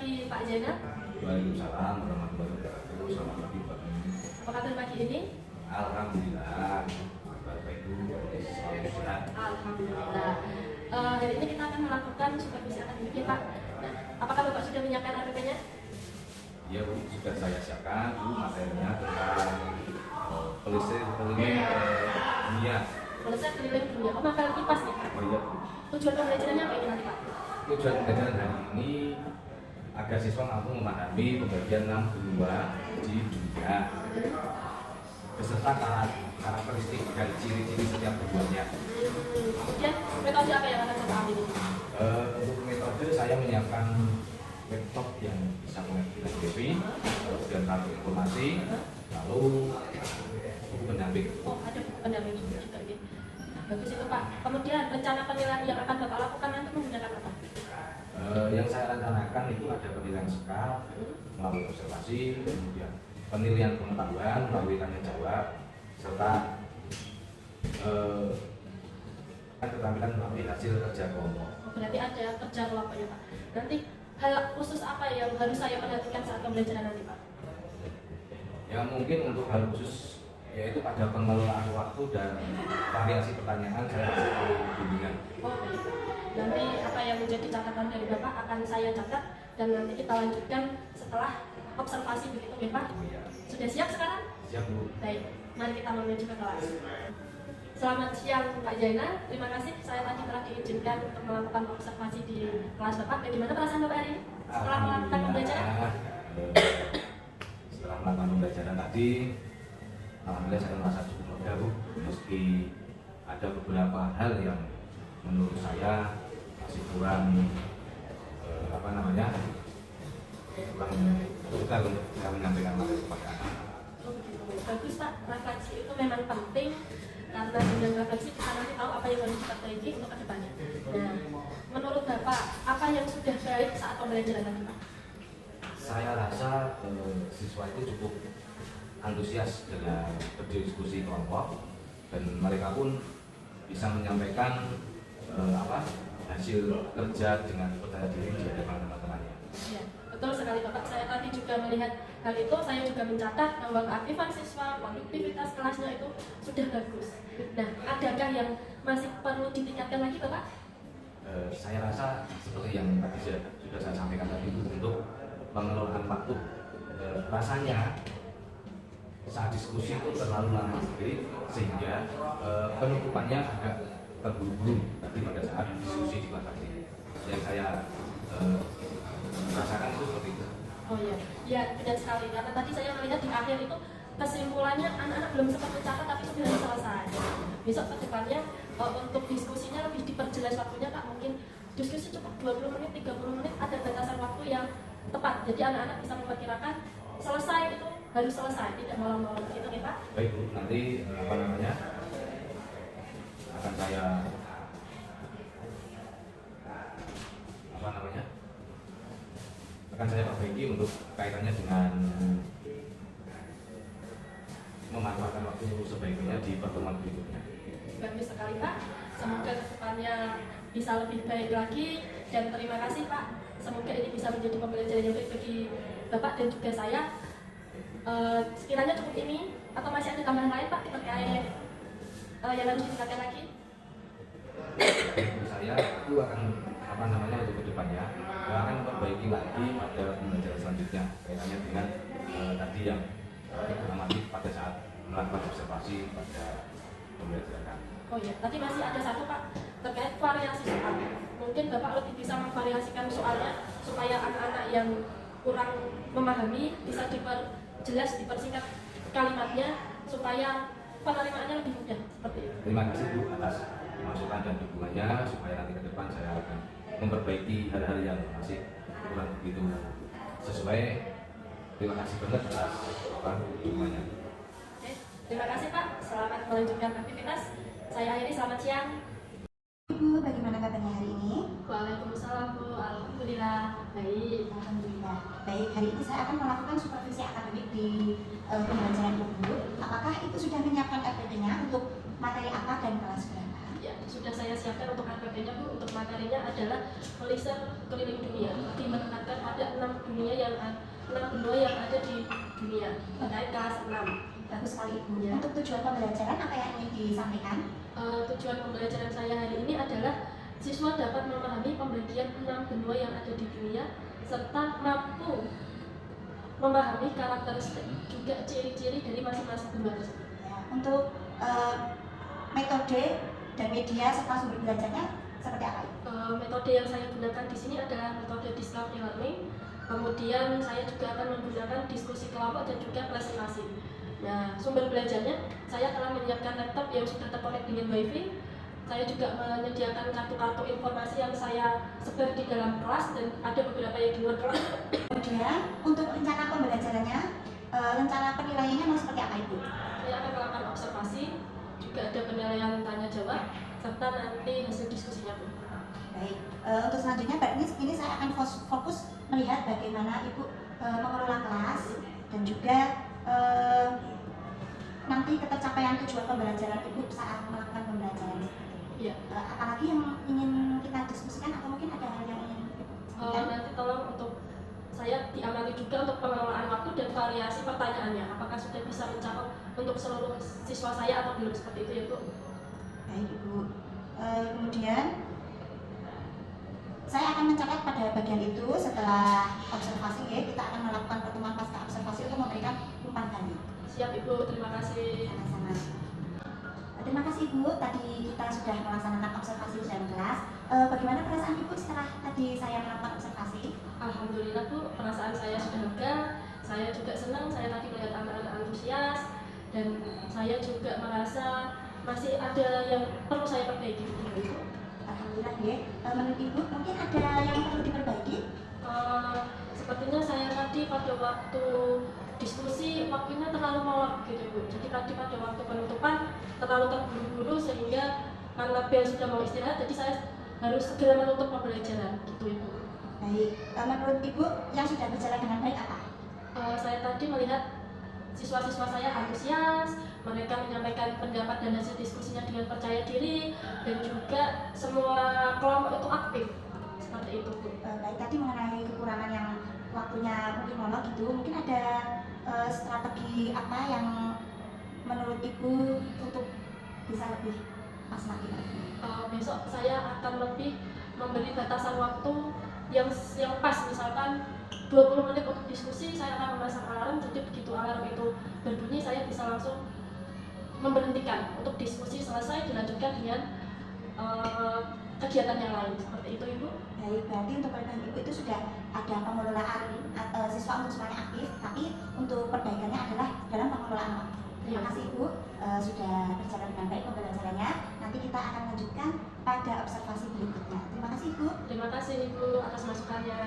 pagi Pak Zainal. Waalaikumsalam warahmatullahi wabarakatuh. Selamat pagi Pak. Apa kabar pagi ini? Alhamdulillah. Bapak Ibu selalu sehat. Alhamdulillah. Hari ini kita akan melakukan supervisi akademik Pak. Nah, apakah Bapak sudah menyiapkan APP-nya? Ya Bu, sudah saya siapkan Bu materinya tentang pelisir keliling dunia. Pelisir keliling dunia. Oh, mapel kipas nih. Oh iya Bu. Tujuan pembelajarannya apa ini nanti Pak? Tujuan pembelajaran hari ini agar siswa mampu memahami pembagian 6 benua di dunia beserta karakteristik dan ciri-ciri setiap keduanya. Kemudian metode apa yang akan Bapak ambil ini? Untuk metode saya menyiapkan laptop yang bisa mengerti dewi, kemudian kartu informasi, lalu buku pendamping. Oh, ada buku pendamping juga gitu. Bagus itu Pak. Kemudian rencana penilaian yang akan Bapak lakukan nanti menggunakan apa? Yang saya rencanakan itu ada penilaian skala melalui observasi, kemudian penilaian pengetahuan melalui tanya jawab, serta keterampilan melalui hasil kerja kelompok. Berarti ada kerja kelompok ya Pak. Nanti hal khusus apa yang harus saya perhatikan saat pembelajaran nanti Pak? Ya mungkin untuk hal khusus yaitu pada pengelolaan waktu dan variasi pertanyaan saya kasih bimbingan. Oh baik. Nanti apa yang menjadi catatan dari Bapak akan saya catat dan nanti kita lanjutkan setelah observasi begitu ya Pak? Iya. Sudah siap sekarang? Siap Bu. Baik, mari kita menuju ke kelas. Selamat siang Pak Zainal, terima kasih saya tadi telah diizinkan untuk melakukan observasi di kelas Bapak. Bagaimana perasaan Bapak hari ini setelah melakukan pembelajaran? Setelah melakukan pembelajaran tadi, alhamdulillah saya merasa cukup lega Bu, meski ada beberapa hal yang menurut saya masih kurang kurang suka untuk saya menyampaikan materi kepada anak. Oh begitu, bagus Pak. Refleksi itu memang penting karena dengan refleksi kita nanti tahu apa yang harus diperbaiki untuk kedepannya. Nah, menurut Bapak apa yang sudah baik saat pembelajaran tadi Pak? Saya rasa siswa itu cukup antusias dengan berdiskusi kelompok dan mereka pun bisa menyampaikan hasil kerja dengan percaya diri di hadapan teman-temannya. Ya, betul sekali Bapak. Saya tadi juga melihat hal itu, saya juga mencatat bahwa keaktifan siswa, produktivitas kelasnya itu sudah bagus. Nah, adakah yang masih perlu ditingkatkan lagi Bapak? Saya rasa seperti yang tadi sudah saya sampaikan tadi untuk mengelola waktu. Rasanya saat diskusi itu terlalu lama sekali sehingga penutupannya agak terburu-buru tadi pada saat diskusi di kelas tadi. Yang saya rasakan itu seperti itu. Oh iya, ya benar sekali. Karena tadi saya melihat di akhir itu kesimpulannya anak-anak belum sempat mencatat tapi sudah selesai. Besok ke depannya untuk diskusinya lebih diperjelas waktunya Kak. Mungkin diskusi cukup 20 menit, 30 menit, ada batasan waktu yang tepat. Jadi anak-anak bisa memperkirakan selesai itu harus selesai, tidak malam-malam gitu nih Pak. Baik Bu, nanti akan saya perbaiki untuk kaitannya dengan memanfaatkan waktu sebaiknya di pertemuan berikutnya. Bagus sekali Pak, semoga kedepannya bisa lebih baik lagi dan terima kasih Pak. Semoga ini bisa menjadi pembelajaran yang baik bagi Bapak dan juga saya. Sekiranya cukup ini atau masih ada tambahan lain Pak terkait yang harus ditingkatkan lagi? Saya itu akan untuk kedepannya akan memperbaiki lagi pada pembelajaran selanjutnya kaitannya dengan tadi yang amati pada saat melakukan observasi pada pembelajaran. Oh iya, tadi masih ada satu Pak terkait variasi soal. Mungkin Bapak lebih bisa memvariasikan soalnya supaya anak-anak yang kurang memahami bisa diperjelas, dipersingkat kalimatnya supaya penerimaannya lebih mudah seperti itu. Terima kasih Bu atas masukan dan dukungannya supaya nanti ke depan saya akan memperbaiki hal-hal yang masih kurang begitu sesuai. Terima kasih banget atas dukungannya. Oke, terima kasih Pak. Selamat melanjutkan aktivitas. Saya akhiri, selamat siang. Ibu, bagaimana kabarnya hari ini? Waalaikumsalam Bu, alhamdulillah baik. Alhamdulillah baik. Hari ini saya akan melakukan supervisi akademik di pembelajaran Ibu. Apakah itu sudah menyiapkan RPT-nya untuk materi apa dan kelas berapa? Ya, sudah saya siapkan untuk RPP-nya Bu. Untuk materinya adalah pelisir keliling dunia. Dimenangkan pada 6 dunia yang 6 benua yang ada di dunia terkait kelas 6. Bagus sekali Ibu. Ya. Untuk tujuan pembelajaran apa yang ingin disampaikan? Tujuan pembelajaran saya hari ini adalah siswa dapat memahami pembagian 6 benua yang ada di dunia serta mampu memahami karakteristik juga ciri-ciri dari masing-masing benua tersebut. Ya, untuk metode dan media serta sumber belajarnya seperti apa Ibu? Metode yang saya gunakan di sini adalah metode discovery learning. Kemudian saya juga akan menggunakan diskusi kelompok dan juga presentasi. Nah, sumber belajarnya saya telah menyiapkan laptop yang sudah terkonek dengan WiFi. Saya juga menyediakan kartu-kartu informasi yang saya sebar di dalam kelas dan ada beberapa yang di luar kelas. Kemudian untuk rencana pembelajarannya, rencana penilaiannya mau seperti apa Ibu? Saya akan melakukan observasi, juga ada penilaian tanya jawab, serta nanti hasil diskusinya pun. Baik, untuk selanjutnya ini saya akan fokus melihat bagaimana Ibu mengelola kelas dan juga nanti ketercapaian tujuan pembelajaran Ibu saat melakukan pembelajaran. Iya. Apalagi yang ingin kita diskusikan atau mungkin ada hal yang ingin Ibu sampaikan? Nanti tolong untuk saya diamati juga untuk pengelolaan waktu dan variasi pertanyaannya. Apakah sudah bisa mencakup untuk seluruh siswa saya atau belum, seperti itu ya Bu? Baik Ibu. Kemudian saya akan mencatat pada bagian itu setelah observasi ya, kita akan melakukan pertemuan pasca observasi untuk memberikan umpan balik. Siap Ibu, terima kasih. Sama-sama. Terima kasih Ibu, tadi kita sudah melaksanakan observasi di dalam kelas. Bagaimana perasaan Ibu setelah tadi saya melakukan observasi? Alhamdulillah Bu, perasaan saya sudah lega. Saya juga senang, saya tadi melihat anak-anak antusias dan saya juga merasa masih ada yang perlu saya perbaiki. Ibu. Alhamdulillah ya. Menurut Ibu mungkin ada yang perlu diperbaiki? Sepertinya saya tadi pada waktu diskusi waktunya terlalu molor gitu Bu. Jadi tadi pada waktu penutupan terlalu terburu-buru sehingga karena bel sudah mau istirahat, jadi saya harus segera menutup pembelajaran gitu Ibu. Baik, menurut Ibu yang sudah berjalan dengan baik apa? Saya tadi melihat siswa-siswa saya antusias, mereka menyampaikan pendapat dan hasil diskusinya dengan percaya diri, dan juga semua kelompok itu aktif seperti itu Bu. Baik, tadi mengenai kekurangan yang waktunya mungkin molor gitu, mungkin ada strategi apa yang menurut Ibu untuk bisa lebih pas lagi? Besok saya akan lebih memberi batasan waktu yang pas, misalkan 20 menit untuk diskusi, saya akan memasang alarm, jadi begitu alarm itu berbunyi saya bisa langsung memberhentikan untuk diskusi selesai, dilanjutkan dengan kegiatan yang lain, seperti itu Ibu. Baik, berarti untuk perbaikan Ibu itu sudah ada pengelolaan siswa untuk semuanya aktif, tapi untuk perbaikannya adalah dalam pengelolaan waktu. Terima kasih Ibu, sudah berjalan dengan baik pembelajarannya. Nanti kita akan lanjutkan pada observasi berikutnya. Terima kasih Ibu. Terima kasih Ibu atas masukannya.